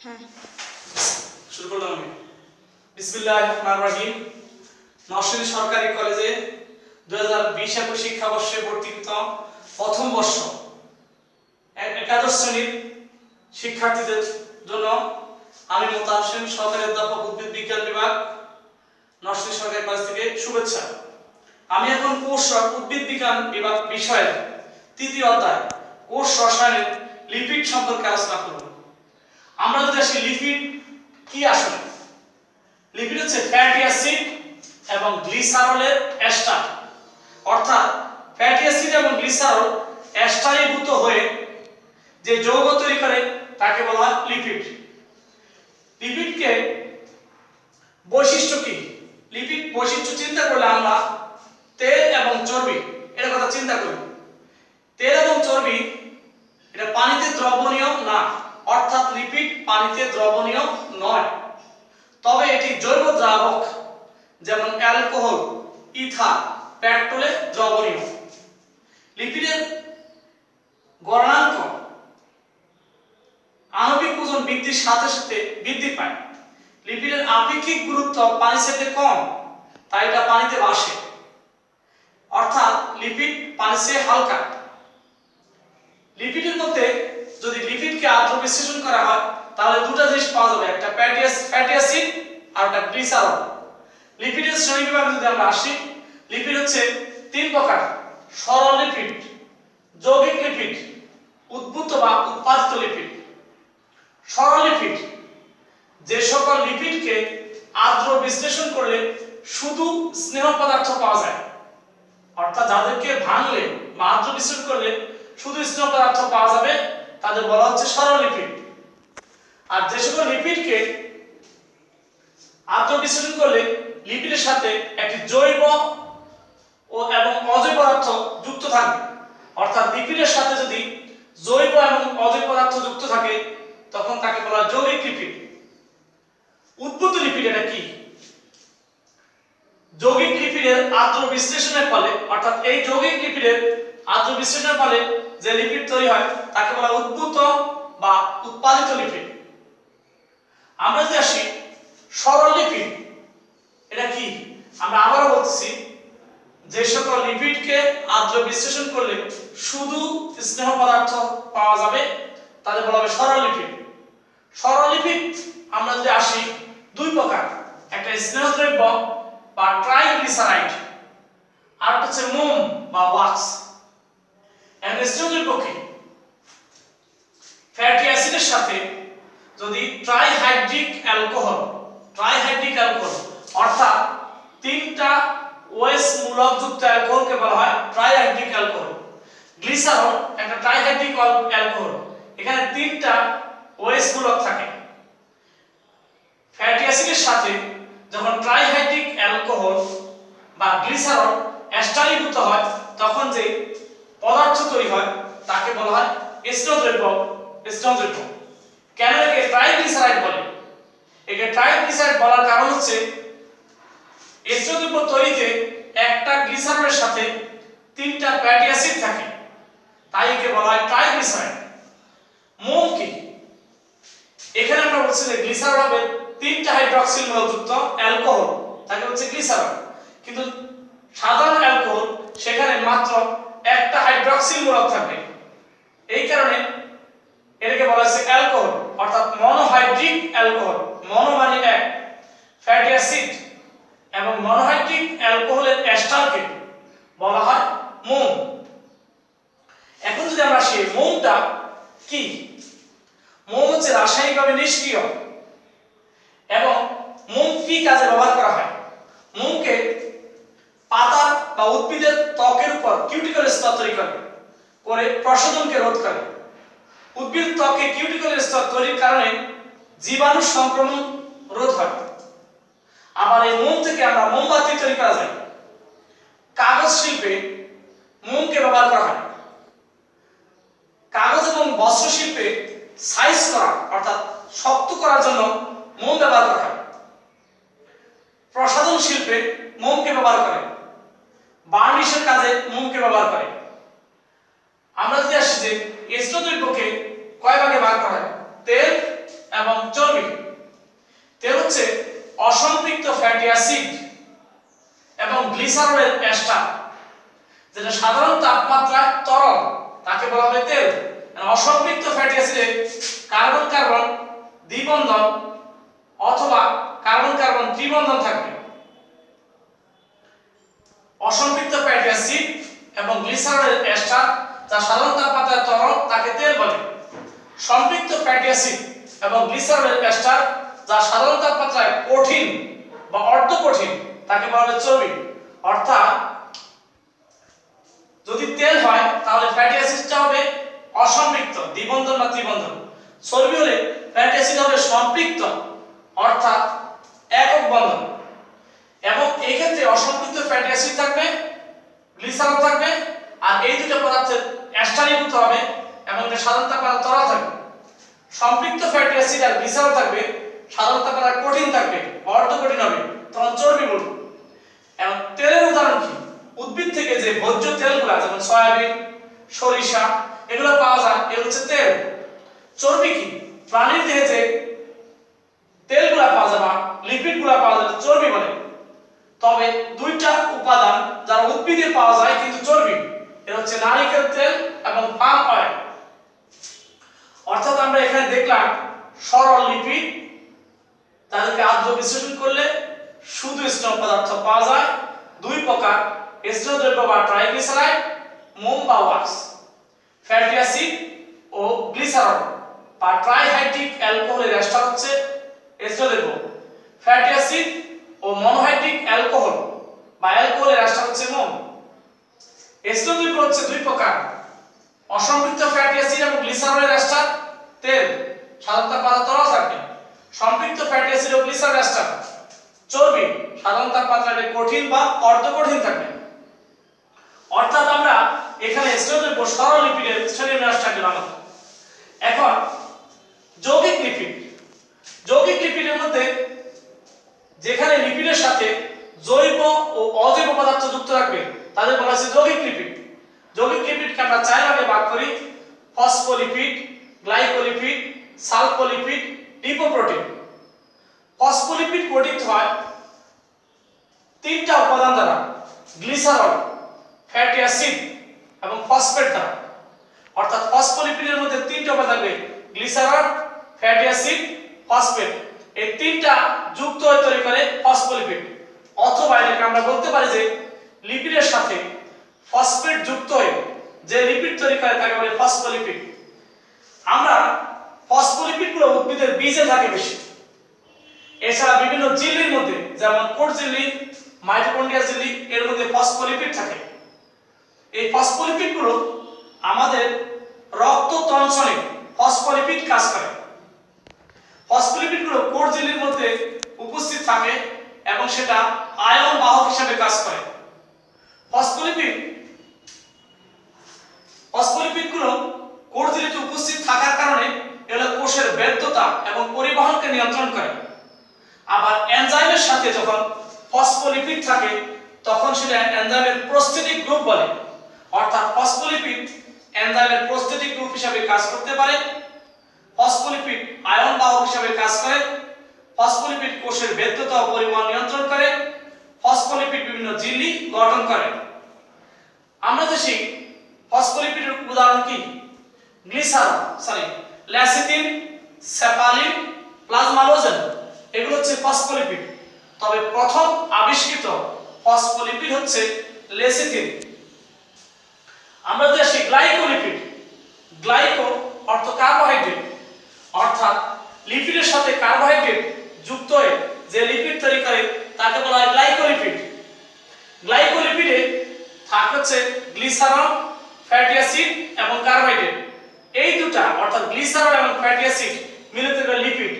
হ্যাঁ শুরু করলাম আমি। বিসমিল্লাহির রহমানির রহিম। নরসিংদী সরকারি কলেজে 2020-21 শিক্ষাবর্ষে ভর্তিকৃত প্রথম বর্ষ একাদশ শ্রেণীর শিক্ষার্থীদের জন্য আমি মোতাহার হোসেন, সহকারী অধ্যাপক উদ্ভিদ বিজ্ঞান বিভাগ, নরসিংদী সরকারি কলেজ থেকে শুভেচ্ছা। আমি এখন কোষ উদ্ভিদ বিজ্ঞান বিভাগ বিষয়ের তৃতীয় অধ্যায় কোষ রসায়নের লিপিড সম্পর্কে আলোচনা করব। আমরা যদি আসি লিপিড কি আসলে, লিপিড হচ্ছে ফ্যাটি অ্যাসিড এবং গ্লিসারলের এস্টার, অর্থাৎ ফ্যাটি অ্যাসিড এবং গ্লিসারল এস্টারীভূত হয়ে যে যৌগ তৈরি করে তাকে বলা হয় লিপিড। লিপিডকে বৈশিষ্ট্য কি? লিপিড বৈশিষ্ট্য চিন্তা করলে আমরা তেল এবং চর্বি এর কথা চিন্তা করি। তেল এবং চর্বি এটা পানিতে দ্রবণীয় না, অর্থাৎ লিপিড পানিতে দ্রবণীয় নয়, তবে এটি জৈব দ্রাবক, যেমন অ্যালকোহল, ইথার, পেট্রোলে দ্রবণীয়। লিপিডের গলনাঙ্ক আণবিক ওজন বৃদ্ধির সাথে সাথে বৃদ্ধি পায়। লিপিডের আপেক্ষিক গুরুত্ব পানির সাথে কম, তাই এটা পানিতে ভাসে, অর্থাৎ লিপিড পানির চেয়ে হালকা। লিপিডের মধ্যে যদি লিপিডকে আদ্র বিশ্লেষণ করা হয় তাহলে দুটো জিনিস পাওয়া যাবে, একটা ফ্যাটি অ্যাসিড আর একটা গ্লিসারল। লিপিডের শ্রেণীবিভাগে যদি আমরা আসি, লিপিড হচ্ছে তিন প্রকার: সরল লিপিড, যৌগিক লিপিড, উদ্ভূত বা উৎপাদিত লিপিড। সরল লিপিড যে সকল লিপিডকে আদ্র বিশ্লেষণ করলে শুধু স্নেহ পদার্থ পাওয়া যায়, অর্থাৎ যাদেরকে ভাঙলে বা আদ্র বিশ্লেষণ করলে শুধু স্নেহ পদার্থ পাওয়া যাবে তাদের বলা হচ্ছে সরল লিপিড। আর যে সকল লিপিডকে আদ্র বিশ্লেষণ করলে লিপিডের সাথে একটি জৈব ও এবং অজৈব পদার্থ যুক্ত থাকবে, অর্থাৎ লিপিডের সাথে যদি জৈব এবং অজৈব পদার্থ যুক্ত থাকে তখন তাকে বলা হয় যৌগিক লিপিড। উদ্ভূত লিপিড এটা কি? যৌগিক লিপিডের আদ্র বিশ্লেষণের ফলে, অর্থাৎ এই যৌগিক লিপিডের আদ্র বিশ্লেষণের ফলে যে লিপিড তৈরি হয় তাকে বলা হয় উদ্ভূত বা উৎপাদিত লিপিড। আমরা যদি আসি সরল লিপিড এটা কি, আমরা আবারও বলতেছি, যে সকল লিপিডকে আদ্র বিশ্লেষণ করলে শুধু স্নেহ পদার্থ পাওয়া যাবে তাদের বলা হবে সরল লিপিড। সরল লিপিড আমরা যদি আসি দুই প্রকার, একটা স্নেহদ্রব্য বা ট্রাইগ্লিসারাইড, আর একটা হচ্ছে মোম বা ওয়াক্স। এখন স্নেহদ্রব্য কি? ফ্যাটি অ্যাসিডের সাথে যদি ট্রাইহাইড্রিক অ্যালকোহল অর্থাৎ তিনটা ওএস মূলক যুক্ত অ্যালকোহলকে বলা হয় ট্রাইহাইড্রিক অ্যালকোহল। গ্লিসারল একটা ট্রাইহাইড্রিক অ্যালকোহল, এখানে তিনটা ওএস মূলক থাকে। ফ্যাটি অ্যাসিডের সাথে যখন ট্রাইহাইড্রিক অ্যালকোহল বা গ্লিসারল এস্টারীভূত হয় তখন যে পদার্থ তৈরি হয় তাকে বলা হয় স্নেহদ্রব্য। কেন একে ট্রাইগ্লিসারাইড বলে? একে ট্রাইগ্লিসারাইড বলার কারণ হচ্ছে স্নেহদ্রব্য তৈরিতে একটা গ্লিসারলের সাথে তিনটা ফ্যাটি অ্যাসিড থাকে, তাই একে বলা হয় ট্রাইগ্লিসারাইড। মোম কি? এখানে আমরা বলছি যে গ্লিসারল হবে তিনটা হাইড্রক্সিল মূলকযুক্ত অ্যালকোহল, তাকে হচ্ছে গ্লিসারল, কিন্তু সাধারণ অ্যালকোহল সেখানে মাত্র একটা হাইড্রক্সিল মূলক থাকবে, এই কারণে এটাকে বলা হচ্ছে অ্যালকোহল, অর্থাৎ মনোহাইড্রিক অ্যালকোহল। মনো মানে এক, ফ্যাটি অ্যাসিড এবং মনোহাইড্রিক অ্যালকোহলের এস্টারকে বলা হয় মোম। এখন যদি আমরা আসি মোমটা কি, মোম হচ্ছে রাসায়নিকভাবে নিষ্ক্রিয় এবং মোম কি কাজে ব্যবহার করা হয়? মোমকে পাতা বা উদ্ভিদের ত্বকের উপর কিউটিকল স্তর তৈরি করে প্রসাধনকে রোধ করে। উদ্ভিদ ত্বকে কিউটিকল স্তর তৈরির কারণে জীবাণু সংক্রমণ রোধ হয়। আবার এই মোম থেকে আমরা মোমবাতি তৈরি করা যায়। কাগজ শিল্পে মোমকে ব্যবহার করা হয়। কাগজ এবং বস্ত্র শিল্পে সাইজ করা অর্থাৎ শক্ত করার জন্য মোম ব্যবহার করা হয়। প্রসাধন শিল্পে মোমকে ব্যবহার করে, বার্নিশের কাজে মোমকে ব্যবহার করে। আমরা যদি আসি যে স্নেহদ্রব্যকে কয় ভাগে ভাগ করা হয়, তেল এবং অসম্পৃক্ত ফ্যাটি অ্যাসিডে কার্বন কার্বন দ্বিবন্ধন অথবা কার্বন কার্বন ত্রিবন্ধন থাকবে। অসম্পৃক্ত ফ্যাটি অ্যাসিড এবং গ্লিসারলের এস্টার যা সাধারণ তাপমাত্রায় তরল তাকে তেল বলে। সম্পৃক্ত ফ্যাটি অ্যাসিড এবং গ্লিসারলের এস্টার যা সাধারণ তাপমাত্রায় কঠিন বা অর্ধ কঠিন তাকে বলা হয় চর্বি। অর্থাৎ যদি তেল হয় তাহলে ফ্যাটি অ্যাসিডটা হবে অসম্পৃক্ত দ্বিবন্ধন বা ত্রিবন্ধন, চর্বি হলে ফ্যাটি অ্যাসিড হবে সম্পৃক্ত অর্থাৎ একক বন্ধন। এবং এই ক্ষেত্রে অসম্পৃক্ত ফ্যাটি অ্যাসিড থাকবে, গ্লিসারল থাকবে, আর এই দুটো পদার্থের এস্টারীভূত হবে এবং এটা সাধারণ তাপমাত্রায় তরল থাকবে। সম্পৃক্ত ফ্যাটি অ্যাসিড আর গ্লিসারল থাকবে, সাধারণ তাপমাত্রায় কঠিন থাকবে, অর্ধ কঠিন হবে, তখন চর্বি বলবো। এবং তেলের উদাহরণ কি? উদ্ভিদ থেকে যে ভোজ্য তেলগুলো যেমন সয়াবিন, সরিষা এগুলো পাওয়া যায়, এগুলো হচ্ছে তেল। চর্বি কি? প্রাণীর দেহে যে তেলগুলো পাওয়া যায় বা লিপিডগুলো পাওয়া যায় চর্বি বলে। তবে দুইটা উপাদান যারা উদ্ভিদে পাওয়া যায় কিন্তু চর্বি, এটা হচ্ছে নারকেল তেল এবং পাম অয়েল। অর্থাৎ আমরা এখানে দেখলাম সরল লিপিড, তাদেরকে আদ্র বিশ্লেষণ করলে শুধু স্নেহ পদার্থ পাওয়া যায় দুই প্রকার, স্নেহদ্রব্য বা ট্রাইগ্লিসারাইড, মোম বা ওয়াক্স। ফ্যাটি অ্যাসিড ও গ্লিসারল বা ট্রাইহাইড্রিক অ্যালকোহলের এস্টার হচ্ছে স্নেহদ্রব্য। ফ্যাটি অ্যাসিড ও মনোহাইড্রিক অ্যালকোহল বা অ্যালকোহলের এস্টার হচ্ছে মোম। স্নেহদ্রব্য হচ্ছে দুই প্রকার, অসম্পৃক্ত ফ্যাটি অ্যাসিড এবং গ্লিসারলের এস্টার তেল, সাধারণ তাপমাত্রায় তরল থাকবে। সম্পৃক্ত ফ্যাটি অ্যাসিড ও গ্লিসারল এস্টার চর্বি, সাধারণ তাপমাত্রায় কঠিন বা অর্ধ কঠিন থাকবে। অর্থাৎ আমরা এখানে স্নেহদ্রব্য সরল লিপিডের শ্রেণীবিন্যাসটাকে জানলাম। এখন যৌগিক লিপিড, যৌগিক লিপিডের মধ্যে যেখানে লিপিডের সাথে জৈব ও অজৈব পদার্থ যুক্ত থাকবে তাদের বলা হচ্ছে যৌগিক লিপিড। যৌগিক লিপিডকে আমরা চার ভাগে ভাগ করি: ফসফোলিপিড, গ্লাইকোলিপিড, সালফোলিপিড, লিপোপ্রোটিন। ফসফোলিপিড গঠিত হয় তিনটা উপাদান দ্বারা: গ্লিসারল, ফ্যাটি অ্যাসিড এবং ফসফেট দ্বারা। অর্থাৎ ফসফোলিপিডের মধ্যে তিনটা উপাদান থাকবে: গ্লিসারল, ফ্যাটি অ্যাসিড, ফসফেট। এই তিনটা যুক্ত হয়ে তৈরি করে ফসফোলিপিড। অথবা এটাকে আমরা বলতে পারি যে লিপিডের সাথে ফসফেট যুক্ত হয়ে যে লিপিড তৈরি করে তাকে বলে ফসফোলিপিড। আমরা ফসফোলিপিডগুলো উদ্ভিদের বীজে থাকে বেশি। এছাড়া বিভিন্ন ঝিল্লির মধ্যে যেমন কোষ ঝিল্লি, মাইটোকন্ড্রিয়া ঝিল্লি এর মধ্যে ফসফোলিপিড থাকে। এই ফসফোলিপিডগুলো আমাদের রক্ত তঞ্চনে ফসফোলিপিড কাজ করে। ফসফোলিপিডগুলো কোষ ঝিল্লির মধ্যে উপস্থিত থাকে এবং সেটা আয়ন বাহক হিসেবে কাজ করে। ফসফোলিপিডগুলো কোষ ঝিল্লিতে উপস্থিত থাকার কারণে এগুলো কোষের বেদ্ধতা এবং পরিবহনকে নিয়ন্ত্রণ করে। আবার এনজাইমের সাথে যখন ফসফোলিপিড থাকে তখন সেটা এনজাইমের প্রস্থেটিক গ্রুপ বলে। অর্থাৎ ফসফোলিপিড এনজাইমের প্রস্থেটিক গ্রুপ হিসেবে কাজ করতে পারে। ফসফোলিপিড আয়ন বাহক হিসেবে কাজ করে। ফসফোলিপিড কোষের বেদ্ধতা ও পরিবহন নিয়ন্ত্রণ করে। ফসফোলিপিড বিভিন্ন ঝিল্লি গঠন করে। আমরা দেখি ফসফোলিপিডের উদাহরণ কি? ল্যাসিথিন, স্যাপালিন, প্লাজমালোজেন এগুলো হচ্ছে ফসফোলিপিড। তবে প্রথম আবিষ্কৃত ফসফোলিপিড হচ্ছে লেসিথিন। আমরা দেখি গ্লাইকোলিপিড। গ্লাইকো অর্থ কার্বোহাইড্রেট, অর্থাৎ লিপিডের সাথে কার্বোহাইড্রেট যুক্ত হয়ে যে লিপিড তৈরি করে তাকে বলা হয় গ্লাইকোলিপিড। গ্লাইকোলিপিডে থাকে হচ্ছে গ্লিসারল, ফ্যাটি অ্যাসিড এবং কার্বোহাইড্রেট। এই দুটা অর্থাৎ গ্লিসারল এবং ফ্যাটি অ্যাসিড মিলে তৈরি করে লিপিড।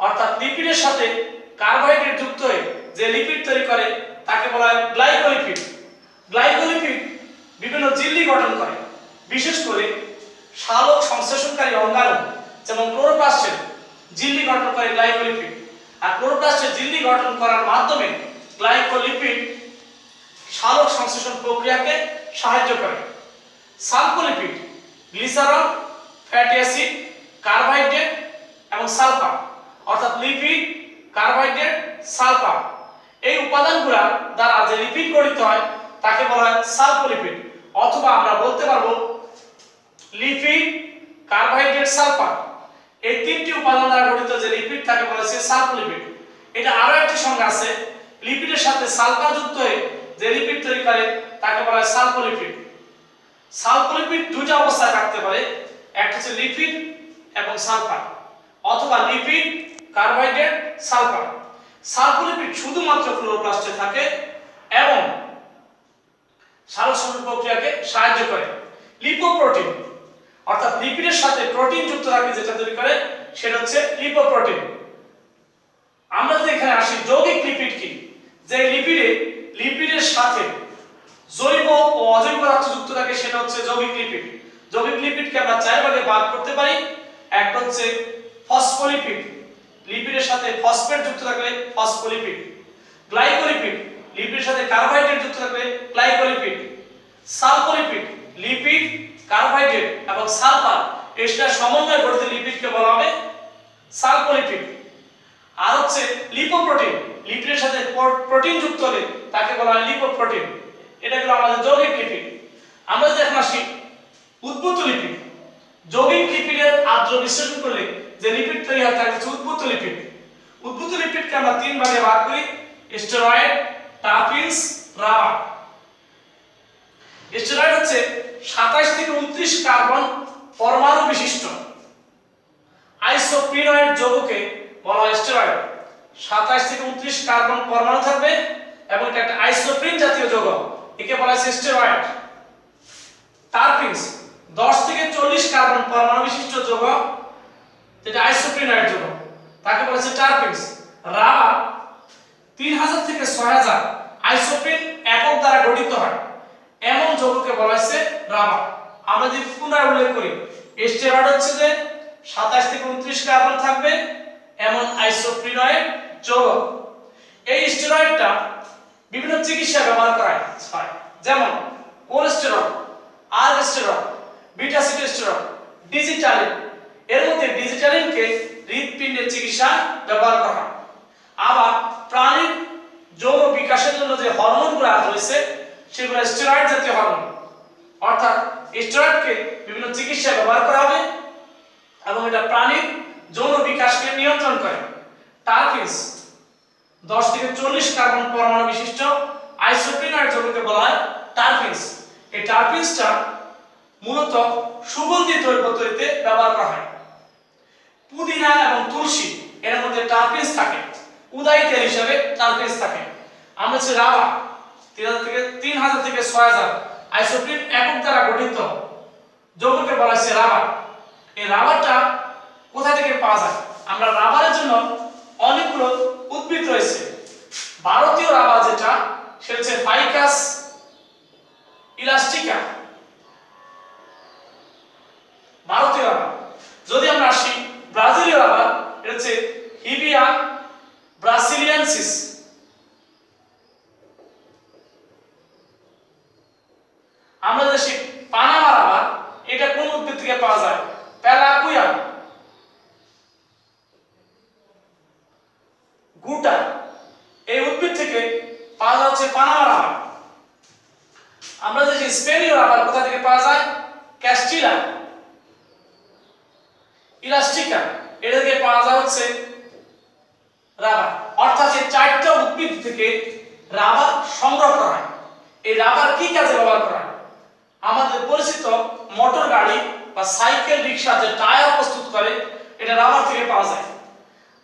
অর্থাৎ লিপিডের সাথে কার্বোহাইড্রেট যুক্ত হয়ে যে লিপিড তৈরি করে তাকে বলা হয় গ্লাইকোলিপিড। গ্লাইকোলিপিড বিভিন্ন ঝিল্লি গঠন করে, বিশেষ করে সালোক সংশ্লেষণকারী অঙ্গাণু যেমন ক্লোরোপ্লাস্টের ঝিল্লি গঠন করে গ্লাইকোলিপিড। আর ক্লোরোপ্লাস্টের ঝিল্লি গঠন করার মাধ্যমে গ্লাইকোলিপিড সালোক সংশ্লেষণ প্রক্রিয়াকে সাহায্য করে। সালফোলিপিড গ্লিসারল, ফ্যাটি অ্যাসিড, কার্বোহাইড্রেট এবং সালফার, অর্থাৎ লিপিড, কার্বোহাইড্রেট, সালফার এই উপাদানগুলো দ্বারা যে লিপিড গঠিত হয় তাকে বলা হয় সালফোলিপিড। অথবা আমরা বলতে পারবো লিপিড, কার্বোহাইড্রেট, সালফার, এই তিনটি উপাদান দ্বারা গঠিত যে লিপিড তাকে বলা হচ্ছে সালফোলিপিড। এটা আরো একটি সংজ্ঞা আছে, লিপিডের সাথে সালফার যুক্ত হয়ে যে লিপিড তৈরি করে তাকে বলা হয় সালফোলিপিড। সালফোলিপিড দুইটা অবস্থায় থাকতে পারে, একটা হচ্ছে লিপিড এবং সালফার, অথবা লিপিড, কার্বোহাইড্রেট, সালফার। সালফোলিপিড শুধুমাত্র ক্লোরোপ্লাস্টে থাকে এবং সালোকসংশ্লেষণ প্রক্রিয়াকে সাহায্য করে। লিপোপ্রোটিন অর্থাৎ লিপিডের সাথে প্রোটিন যুক্ত থাকে যেটা তৈরি করে সেটা হচ্ছে লিপোপ্রোটিন। আমরা যদি এখানে আসি যৌগিক লিপিড কি, যে লিপিডের সাথে জৈব ও অজৈব পদার্থ যুক্ত থাকে সেটা হচ্ছে যৌগিক লিপিড। যৌগিক লিপিডকে আমরা চার ভাগে ভাগ করতে পারি। একটা হচ্ছে ফসফোলিপিড, লিপিডের সাথে ফসফেট যুক্ত থাকলে ফসফোলিপিড। গ্লাইকোলিপিড, লিপিডের সাথে কার্বোহাইড্রেট যুক্ত থাকলে গ্লাইকোলিপিড। সালফোলিপিড, লিপিড, কার্বোহাইড্রেট এবং সালফার এর সমন্বয়ে গঠিত লিপিডকে বলা হবে সালফোলিপিড। আর হচ্ছে লিপোপ্রোটিন, লিপিডের সাথে প্রোটিন যুক্ত হলে তাকে বলা হয় লিপোপ্রোটিন। এটা হলো আমাদের যৌগিক লিপিড। আমরা যদি এখন আসি উদ্ভূত লিপিড, যৌগিক লিপিডের আদ্র বিশ্লেষণ করলে যে লিপিড তৈরি হয় তাকে হচ্ছে উদ্ভূত লিপিড। উদ্ভূত লিপিডকে আমরা তিন ভাগে ভাগ করি: স্টেরয়েড, টারপিনস, রাবার। স্টেরয়েড হচ্ছে 27 থেকে 29 কার্বন পরমাণু বিশিষ্ট আইসোপ্রিনয়েড যৌগকে বলা হয় স্টেরয়েড। 27 থেকে 29 কার্বন পরমাণু থাকবে এবং এটা একটা আইসোপ্রিন জাতীয় যৌগ, একে বলা হয় স্টেরয়েড। টারপিনস 10 থেকে 40 কার্বন পরমাণু বিশিষ্ট যৌগ যেটা আইসোপ্রিনয়েড যৌগ, তাকে বলা হয় টারপিনস। রাবার 3000 থেকে 6000 আইসোপ্রিন একক দ্বারা গঠিত হয় এমন যৌগকে বলা হয় রাবার। আমরা যদি পুনরায় উল্লেখ করি, স্টেরয়েড হচ্ছে যে 27 থেকে 29 কার্বন থাকবে এমন আইসোপ্রিনয়েড যৌগ। এই স্টেরয়েডটা বিভিন্ন চিকিৎসায় ব্যবহার করা হয়, যেমন কোলেস্টেরল, আলস্টেরল, বিটা সিটোস্টেরল, ডিজিটালিন। এর মধ্যে ডিজিটালিনকে হৃৎপিণ্ডের চিকিৎসায় ব্যবহার করা হয়। আবার প্রাণীর যৌন বিকাশের জন্য যে হরমোনগুলো রয়েছে সেগুলো স্টেরয়েড জাতীয় হরমোন, অর্থাৎ স্টেরয়েডকে বিভিন্ন চিকিৎসায় ব্যবহার করা হবে এবং এটা প্রাণীর যৌন বিকাশকে নিয়ন্ত্রণ করে। টারপিনস 10 থেকে 40 কার্বন পরমাণু বিশিষ্ট আইসোপ্রিনয়েড যৌগকে বলা হয় টারপিনস। এই টারপিনসটা মূলত সুগন্ধি দ্রব্য তৈরিতে ব্যবহার করা হয়। পুদিনা এবং তুলসী এর মধ্যে টারপিনস থাকে, উদাই তেল হিসেবে টারপিনস থাকে। আমরা হচ্ছে রাবার 3000 থেকে 6000 আইসোপ্রিন একক দ্বারা গঠিত যৌগকে বলা হয় রাবার। এই রাবারটা কোথা থেকে পাওয়া যায়? আমরা রাবারের জন্য অনেকগুলো উদ্ভিদ রয়েছে। ভারতীয় রাবার যেটা সেটা হচ্ছে ফাইকাস ইলাস্টিকা, ভারতীয় রাবার। যদি আমরা আসি ব্রাজিলীয় রাবার, এটা হচ্ছে হিবিয়া ব্রাসিলিয়ানসিস। আমরা দেশে পানামা রাবার, এটা কোন উদ্ভিদ থেকে পাওয়া যায়? প্যালাকুয়া গুটা, এই উদ্ভিদ থেকে পাওয়া যাচ্ছে পানামা রাবার। আমরা দেশে স্পেনীয় রাবার কোথা থেকে পাওয়া যায়? ক্যাস্টিলা ইলাস্টিকা, এটা থেকে পাওয়া যায় হচ্ছে রাবার। অর্থাৎ এই চারটা উদ্ভিদ থেকে রাবার সংগ্রহ করা হয়। এই রাবার কি কাজে ব্যবহার করা হয়? আমাদের পরিচিত মোটর গাড়ি বা সাইকেল, রিকশা যে টায়ার প্রস্তুত করে এটা রাবার থেকে পাওয়া যায়।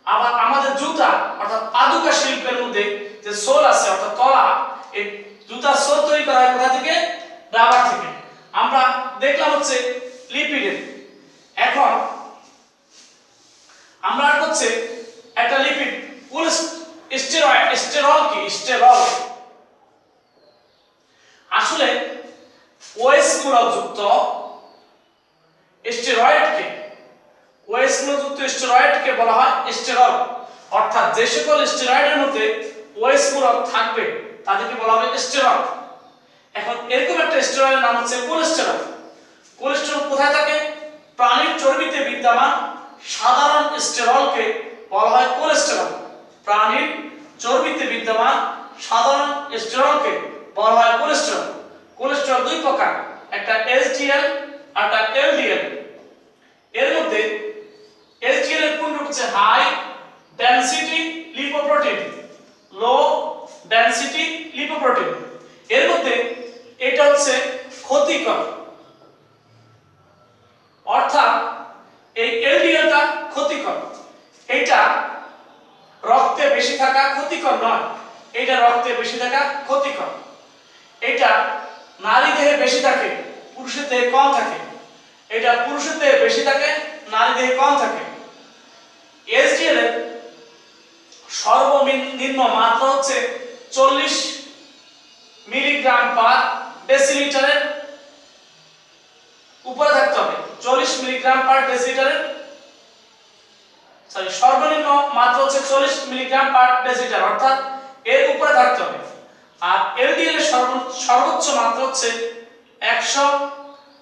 আবার আমাদের জুতা অর্থাৎ পাদুকা শিল্পের মধ্যে যে সোল আছে অর্থাৎ তলা, এই জুতার সোল তৈরি করা হয় কোথা থেকে? রাবার থেকে। আমরা দেখলাম হচ্ছে লিপিডের। এখন আমরা হচ্ছে একটা লিপিড স্টেরয়েড। স্টেরল কি? স্টেরল আসলে ওএস মূলকযুক্ত স্টেরয়েডকে, ওএস মূলকযুক্ত স্টেরয়েডকে বলা হয় স্টেরল। অর্থাৎ যে সকল স্টেরয়েডের মধ্যে ওএস মূলক থাকবে তাদেরকে বলা হবে স্টেরল। এখন এরকম একটা স্টেরয়েডের নাম হচ্ছে কোলেস্টেরল। কোলেস্টেরল কোথায় থাকে? প্রাণীর চর্বিতে বিদ্যমান সাধারণ স্টেরলকে বলা হয় কোলেস্টেরল। প্রাণীর চর্বিতে বিদ্যমান সাধারণ স্টেরলকে বলা হয় কোলেস্টেরল। কোলেস্টেরল দুই প্রকার, একটা এসডিএল আর একটা এলডিএল। থাকা ক্ষতিকর নয়, এটা রক্তে বেশি থাকা ক্ষতিকর। এটা নারী দেহে বেশি থাকে, পুরুষের দেহে কম থাকে। এটা পুরুষের দেহে বেশি থাকে, নারী দেহে কম থাকে। এসডিএল এর সর্বনিম্ন মাত্রা হচ্ছে 40 মিলিগ্রাম পার ডেসিলিটারের উপরে থাকতে হবে। 40 মিলিগ্রাম পার ডেসিলিটারের সর্বনিম্ন মাত্রা হচ্ছে 40 মিলিগ্রাম পার ডেসিলিটার, অর্থাৎ এর উপরে থাকতে হবে। আর এলডিএল এর সর্বোচ্চ মাত্রা হচ্ছে 100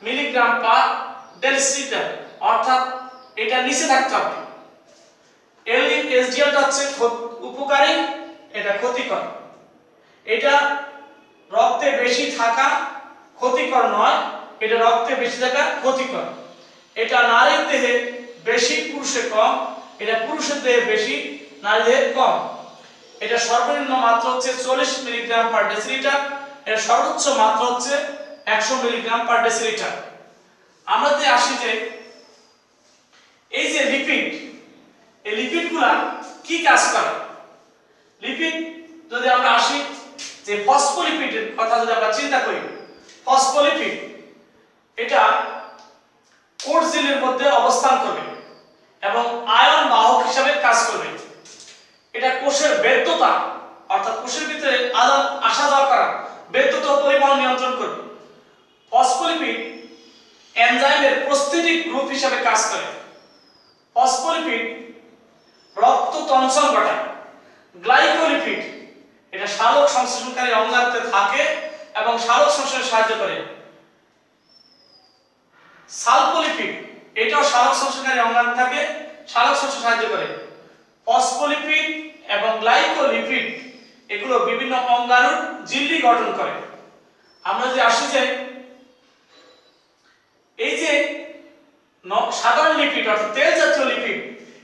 মিলিগ্রাম পার ডেসিলিটার, অর্থাৎ এটা নিচে থাকতে হবে। এলডিএল এসডিএলটা হচ্ছে উপকারী, এটা ক্ষতিকর। এটা রক্তে বেশি থাকা ক্ষতিকর নয়, এটা রক্তে বেশি থাকা ক্ষতিকর। এটা নারীর দেহে বেশি, পুরুষের কম। এটা পুরুষের দেহে বেশি, নারীর দেহে কম। এটা সর্বনিম্ন মাত্রা হচ্ছে 40 মিলিগ্রাম পার ডেসিলিটার, এর সর্বোচ্চ মাত্রা হচ্ছে 100 মিলিগ্রাম পার ডেসিলিটার। আমরা যে আসি যে এই যে লিপিড, এই লিপিডগুলা কি কাজ করে? লিপিড যদি আমরা আসি যে ফসফোলিপিডের কথা যদি আমরা চিন্তা করি, ফসফোলিপিড এটা কোষঝিল্লির মধ্যে অবস্থান করবে এবং আয়ন বাহক হিসাবে কাজ করবে। এটা কোষের বেদ্যতা, অর্থাৎ কোষের ভিতরে আসা যাওয়া করা বেদ্যতা পরিমাণ নিয়ন্ত্রণ করবে। ফসফোলিপিড এনজাইমের প্রস্থিতিক গ্রুপ হিসাবে কাজ করে। ফসফোলিপিড রক্ত তঞ্চন ঘটায়। গ্লাইকোলিপিড এটা সালোক সংশ্লেষণকারী অঙ্গাণুতে থাকে এবং সালোক সংশ্লেষণে সাহায্য করে। সালফোলিপিড এটাও সালোক সংশ্লেষণকারী অঙ্গাণু থাকে, সালোক সংশ্লেষণে সাহায্য করে। ফসফোলিপিড এবং গ্লাইকোলিপিড এগুলো বিভিন্ন অঙ্গাণুর ঝিল্লি গঠন করে। আমরা যে আসি যে এই যে সাধারণ লিপিড অর্থাৎ তেল জাতীয় লিপিড,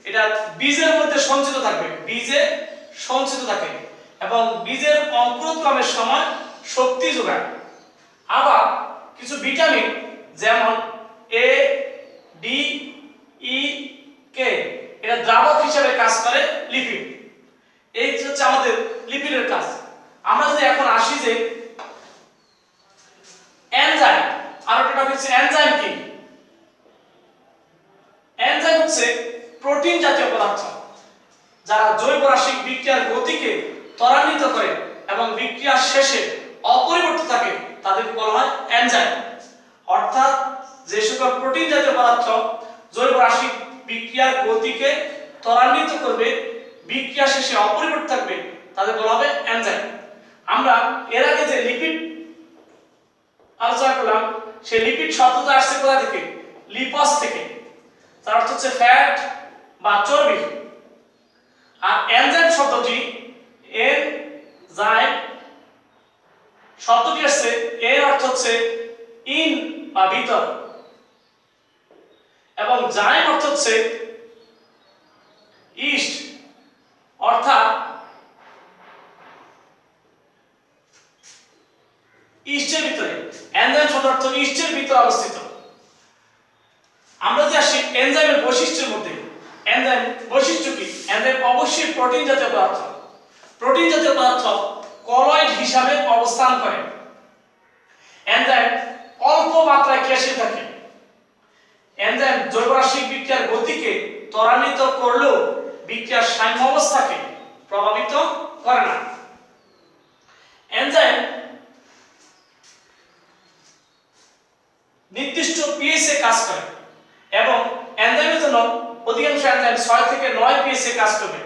এটা বীজের মধ্যে সঞ্চিত থাকবে, বীজে সঞ্চিত থাকে এবং বীজের অঙ্কুরোদ্গমের সময় শক্তি যোগায়। আবার কিছু ভিটামিন যেমন এ, ডি, ই, কে এটা দ্রাবক হিসেবে কাজ করে লিপিড। এই হচ্ছে আমাদের লিপিডের কাজ। আমরা যদি এখন আসি যে এনজাইম, আরেকটা টপিক হচ্ছে এনজাইম কি? এনজাইম হচ্ছে প্রোটিন জাতীয় পদার্থ যারা জৈব রাসায়নিক বিক্রিয়ার গতিকে ত্বরান্বিত করে এবং বিক্রিয়ার শেষে অপরিবর্তিত থাকে, তাদেরকে বলা হয় এনজাইম। অর্থাৎ যে সকল প্রোটিন জাতীয় পদার্থ জৈব রাসায়নিক বিক্রিয়ার গতিকে ত্বরান্বিত করবে, বিক্রিয়া শেষে অপরিবর্তিত থাকবে, তাদের বলা হবে এনজাইম। আমরা এর আগে যে লিপিড আলোচনা করলাম, সেই লিপিড শব্দটা আসছে কোথা থেকে? লিপস থেকে, তার অর্থ হচ্ছে ফ্যাট বা চর্বি। আর এনজাইম শব্দটি এনজাইম শব্দটি আসছে, এর অর্থ হচ্ছে ইন বা ভিতর, এবং জাইম অর্থ হচ্ছে ইস্ট, অর্থাৎ ইস্টের ভিতরে। এনজাইম শব্দের অর্থ ইস্টের ভিতরে অবস্থিত। আমরা যে আসি এনজাইমের বৈশিষ্ট্যের মধ্যে, এনজাইম বৈশিষ্ট্য কি? এনজাইম অবশ্যই প্রোটিন জাতীয় পদার্থ। প্রোটিন জাতীয় পদার্থ কলয়েড হিসাবে অবস্থান করে। এনজাইম অল্প মাত্রায় ক্রিয়াশীল থাকে। এনজাইম জৈব রাসায়নিক বিক্রিয়ার গতিকে ত্বরান্বিত করলেও বিক্রিয়ার সাম্য অবস্থাকে প্রভাবিত করে না। এনজাইম নির্দিষ্ট পিএইচ এ কাজ করে এবং এনজাইমের জন্য অধিকাংশ এনজাইম 6 থেকে 9 পিএইচ এ কাজ করবে।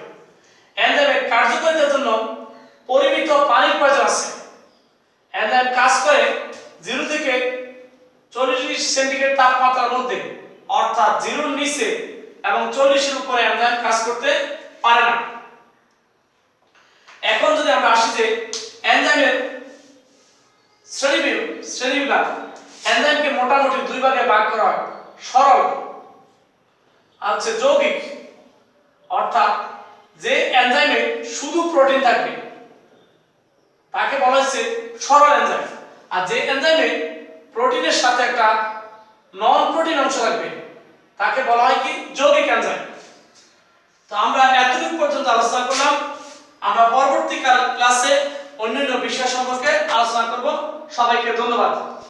এনজাইমের কার্যকারিতার জন্য পরিমিত পানির প্রয়োজন আছে। এনজাইম কাজ করে 0 থেকে 40 ডিগ্রি সেন্টিগ্রেড তাপমাত্রার মধ্যে, অর্থাৎ 0 এর নিচে এবং 40 এর উপরে এনজাইম কাজ করতে পারে না। এখন যদি আমরা আসি যে এনজাইমের শ্রেণীবিভাগ, এনজাইমকে মোটামুটি দুই ভাগে ভাগ করা হয়, সরল আর যৌগিক। অর্থাৎ যে এনজাইমে শুধু প্রোটিন থাকবে তাকে বলা হচ্ছে সরল এনজাইম, আর যে এনজাইমে প্রোটিনের সাথে একটা নন প্রোটিন অংশ থাকবে তাকে বলা হয় কি? যৌগিক এনজাইম। তো আমরা এতটুকু পর্যন্ত আলোচনা করলাম। আমরা পরবর্তী ক্লাসে অন্যান্য বিষয় সম্পর্কে আলোচনা করব। সবাইকে ধন্যবাদ।